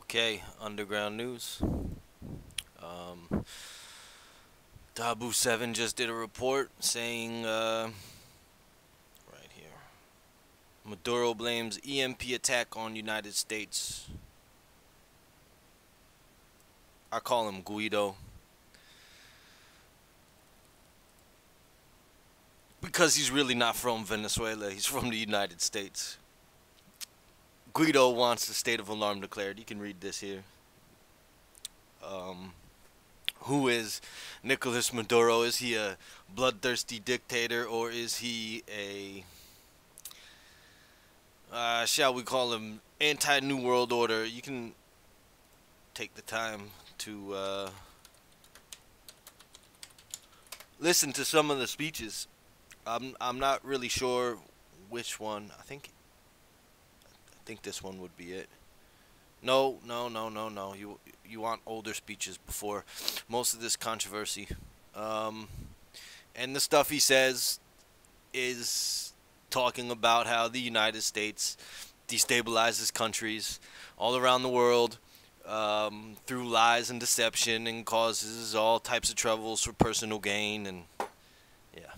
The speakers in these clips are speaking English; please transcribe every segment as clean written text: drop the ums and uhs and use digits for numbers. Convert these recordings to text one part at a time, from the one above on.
Okay, underground news. Um, Dabu 7 just did a report saying, right here, Maduro blames EMP attack on United States. I call him Guido because he's really not from Venezuela. He's from the United States. Guido wants the state of alarm declared. You can read this here. Um, who is Nicolas Maduro? Is he a bloodthirsty dictator, or is he a shall we call him anti-New World Order? You can take the time to listen to some of the speeches. I'm not really sure which one. I think this one would be it. No, no, no, no, no. You want older speeches before most of this controversy. Um, and the stuff he says is talking about how the United States destabilizes countries all around the world through lies and deception, and causes all types of troubles for personal gain. And yeah,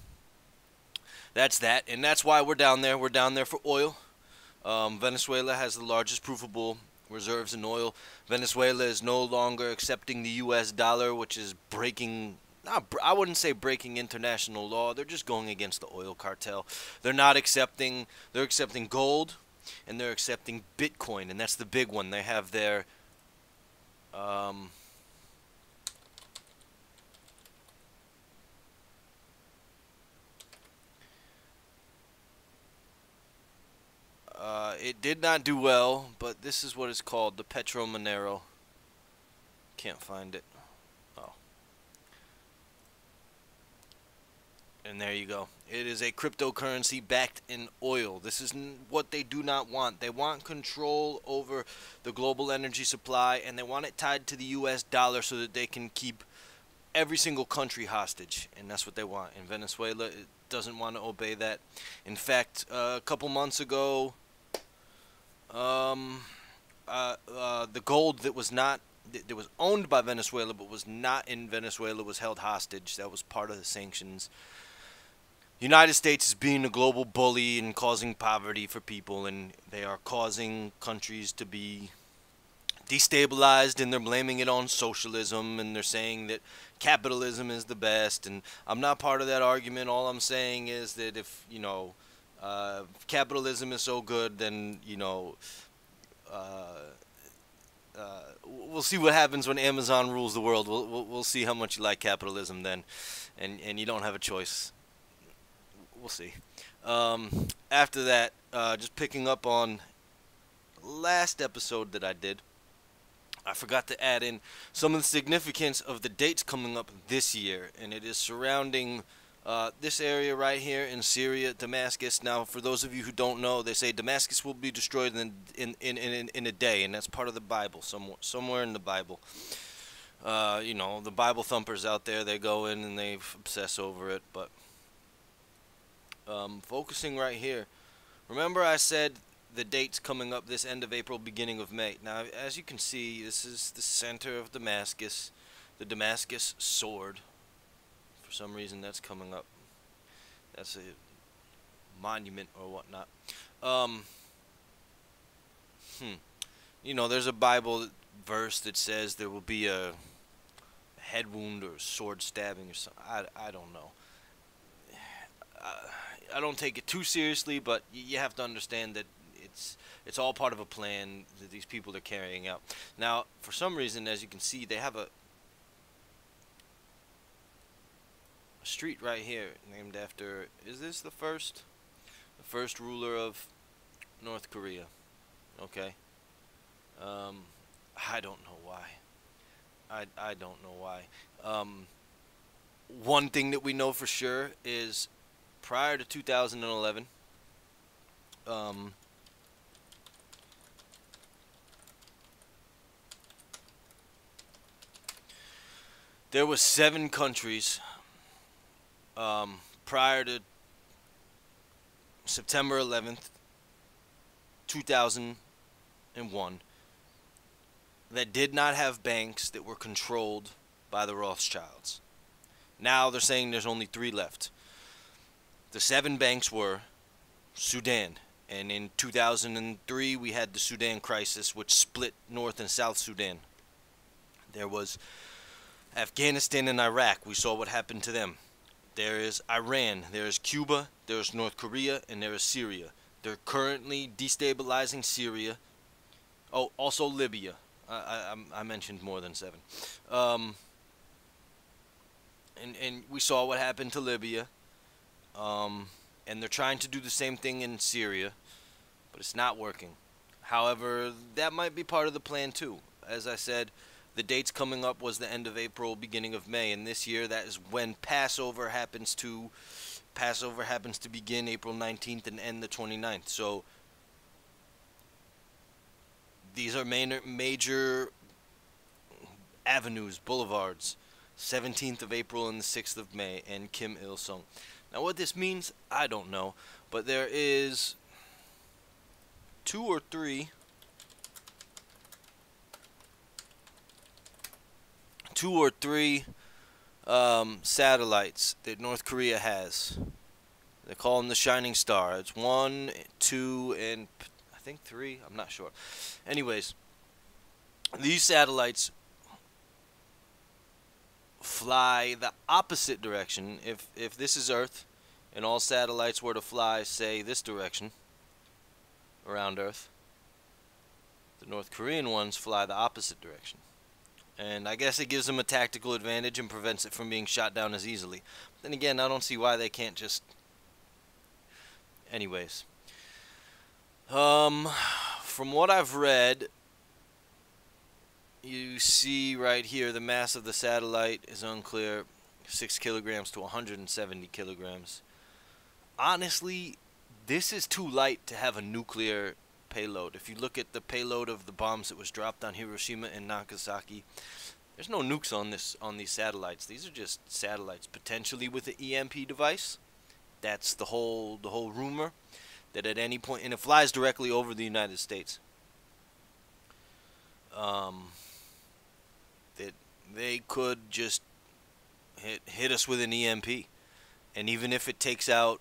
that's that. And that's why we're down there. We're down there for oil. Venezuela has the largest provable reserves in oil. Venezuela is no longer accepting the U.S. dollar, which is breaking. I wouldn't say breaking international law. They're just going against the oil cartel. They're not accepting. They're accepting gold, and they're accepting Bitcoin, and that's the big one. They have their um, it did not do well, but this is what it's called, the Petro Monero. Can't find it. Oh. And there you go. It is a cryptocurrency backed in oil. This is what they do not want. They want control over the global energy supply, and they want it tied to the U.S. dollar so that they can keep every single country hostage. And that's what they want. And Venezuela it doesn't want to obey that. In fact, a couple months ago, the gold that was owned by Venezuela but was not in Venezuela was held hostage. That was part of the sanctions. United States is being a global bully and causing poverty for people, and they are causing countries to be destabilized, and they're blaming it on socialism, and they're saying that capitalism is the best. And I'm not part of that argument. All I'm saying is that if capitalism is so good, then uh, we'll see what happens when Amazon rules the world. We'll see how much you like capitalism then, and you don't have a choice. We'll see. After that, just picking up on last episode that I did, I forgot to add in some of the significance of the dates coming up this year, and it is surrounding this area right here in Syria, Damascus. Now, for those of you who don't know, they say Damascus will be destroyed in a day, and that's part of the Bible, somewhere in the Bible. The Bible thumpers out there, they go in and they obsess over it, but focusing right here. Remember I said the dates coming up this end of April, beginning of May. Now, as you can see, this is the center of Damascus, the Damascus sword. For some reason, that's coming up. That's a monument or whatnot. Um, there's a Bible verse that says there will be a head wound or sword stabbing or something. I don't know. I don't take it too seriously, but you have to understand that it's all part of a plan that these people are carrying out. Now, for some reason, as you can see, they have a street right here named after. Is this the first ruler of North Korea? Okay. I don't know why. I don't know why. One thing that we know for sure is prior to 2011, there was 7 countries prior to September 11th, 2001, that did not have banks that were controlled by the Rothschilds. Now they're saying there's only 3 left. The 7 banks were Sudan. And in 2003, we had the Sudan crisis, which split North and South Sudan. There was Afghanistan and Iraq. We saw what happened to them. There is Iran. There is Cuba. There is North Korea. And there is Syria. They're currently destabilizing Syria. Oh, also Libya. I mentioned more than 7. And we saw what happened to Libya. And they're trying to do the same thing in Syria, but it's not working. However, that might be part of the plan too. As I said, the dates coming up was the end of April, beginning of May, and this year that is when Passover happens to begin April 19th and end the 29th. So these are major avenues, boulevards. 17th of April and the 6th of May, and Kim Il-sung. Now what this means, I don't know, but there is 2 or 3 satellites that North Korea has. They call them the Shining Star. It's 1, 2, and I think 3. I'm not sure. Anyways, these satellites fly the opposite direction. If this is Earth and all satellites were to fly, say, this direction around Earth, the North Korean ones fly the opposite direction. And I guess it gives them a tactical advantage and prevents it from being shot down as easily. But then again, I don't see why they can't just... Anyways. From what I've read, you see right here the mass of the satellite is unclear. 6 kilograms to 170 kilograms. Honestly, this is too light to have a nuclear payload. If you look at the payload of the bombs that was dropped on Hiroshima and Nagasaki, there's no nukes on these satellites. These are just satellites, potentially with an EMP device. That's the whole rumor, that at any point, and it flies directly over the United States. That they could just hit us with an EMP, and even if it takes out,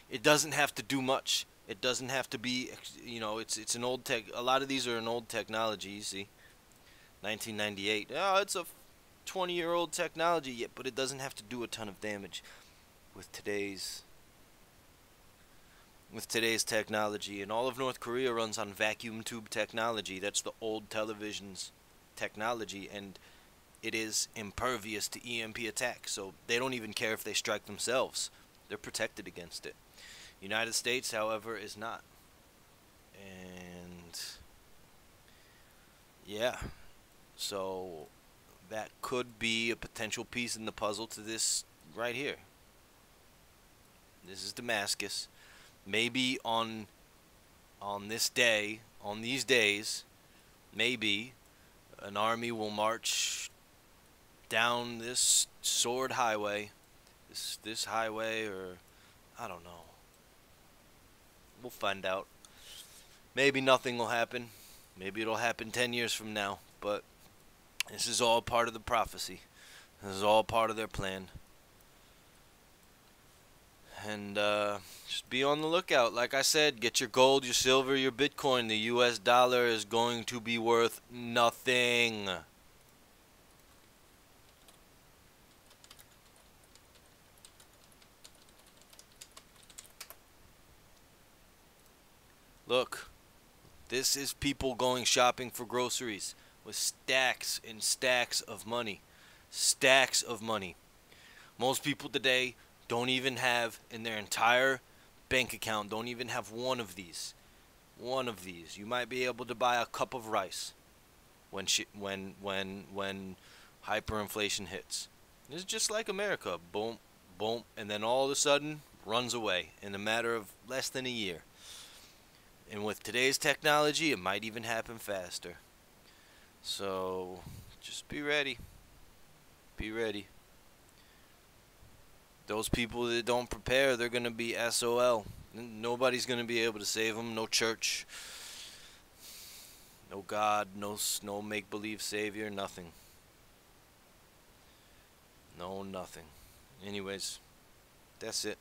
it doesn't have to do much. It doesn't have to be, it's an old tech. A lot of these are an old technology. You see, 1998. Oh, it's a 20-year-old technology, yet, but it doesn't have to do a ton of damage with today's technology. And all of North Korea runs on vacuum tube technology. That's the old television's technology, and it is impervious to EMP attack. So they don't even care if they strike themselves. They're protected against it. United States, however, is not. And yeah, so that could be a potential piece in the puzzle to this right here. This is Damascus. Maybe on this day, on these days, maybe an army will march down this sword highway, this highway, or I don't know. We'll find out. Maybe nothing will happen. Maybe it'll happen 10 years from now. But this is all part of the prophecy. This is all part of their plan. And just be on the lookout. Like I said, get your gold, your silver, your Bitcoin. The US dollar is going to be worth nothing. Look, this is people going shopping for groceries with stacks and stacks of money. Stacks of money. Most people today don't even have in their entire bank account, don't even have one of these. One of these. You might be able to buy a cup of rice when hyperinflation hits. It's just like America. Boom, boom, and then all of a sudden runs away in a matter of less than a year. And with today's technology, it might even happen faster. So, just be ready. Be ready. Those people that don't prepare, they're going to be SOL. Nobody's going to be able to save them. No church. No God, no make believe savior, nothing. No nothing. Anyways, that's it.